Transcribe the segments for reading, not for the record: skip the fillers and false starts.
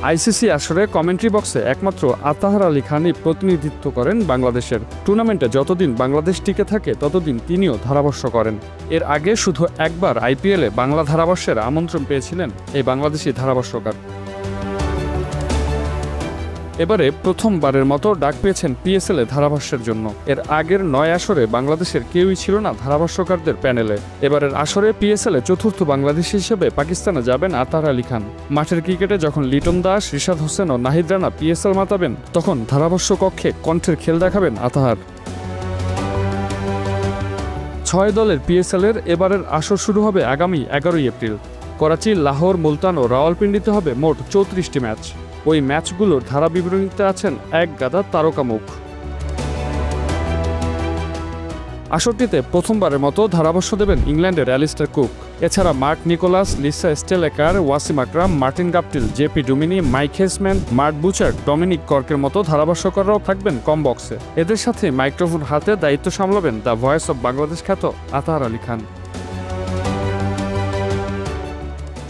ICC আসরে commentary বক্সে একমাত্র আতাহার আলী খানই প্রতিনিধিত্ব করেন বাংলাদেশের। টুর্নামেন্টে যতদিন বাংলাদেশ টিকে থাকে ততদিন তিনিও ধারাভাষ্য করেন। এর আগে শুধু একবার আইপিএলে বাংলা ধারাভাষ্যের আমন্ত্রণ পেয়েছিলেন এই বাংলাদেশি ধারাভাষ্যকার। এবারে প্রথমবারের মতো ডাক পেয়েছেন পিএসএলে ধারাভাষ্যের জন্য। এর আগের 9 আসরে বাংলাদেশের কেউই ছিল না ধারাভাষ্যকারদের প্যানেলে। এবারের আসরে পিএসএলে চতুর্থ বাংলাদেশি হিসেবে পাকিস্তানে যাবেন আতাহার আলী খান। মাঠের ক্রিকেটে যখন লিটন দাস, রিশাদ হোসেন ও নাহিদ রানা পিএসএল মাতাবেন, তখন ধারাভাষ্য কক্ষে কণ্ঠের খেল দেখাবেন আতাহার। 6 দলের পিএসএলের এবারের আসর শুরু হবে আগামী 11 এপ্রিল। করাচি, লাহোর, মুলতান ও রাওয়ালপিন্ডিতে হবে মোট 34টি ম্যাচ। ওই ম্যাচগুলোর ধারা বিবরণীতে আছেন এক গাদা তারকা মুখ। আসরটিতে প্রথমবারের মতো ধারাভাষ্য দেবেন ইংল্যান্ডের অ্যালিস্টার কুক। এছাড়া Mark Nicholas, Lisa Sthalekar, Wasim Akram, Martin Guptill, JP Duminy, Mike Haysman, Mark Butcher, Dominic কর্কের মতো ধারাভাষ্যকাররাও থাকবেন কম বক্সে। এদের সাথে মাইক্রোফোন হাতে দায়িত্ব সামলাবেন দ্য ভয়েস অব বাংলাদেশ খ্যাত আতাহার আলী খান।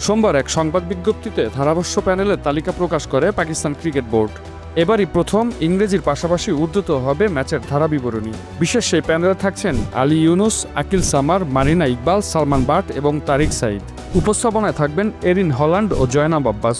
সোমবার এক সংবাদ বিজ্ঞপ্তিতে ধারাভাষ্য প্যানেলের তালিকা প্রকাশ করে পাকিস্তান ক্রিকেট বোর্ড। এবারই প্রথম ইংরেজির পাশাপাশি উর্দুতেও হবে ম্যাচের ধারা বিবরণী। বিশেষ সেই প্যানেলে থাকছেন আলী ইউনুস, আকিল সামার, মারিনা ইকবাল, সালমান বাট এবং তারিক সাইদ। উপস্থাপনায় থাকবেন এরিন হল্যান্ড ও জয়নাব আব্বাস।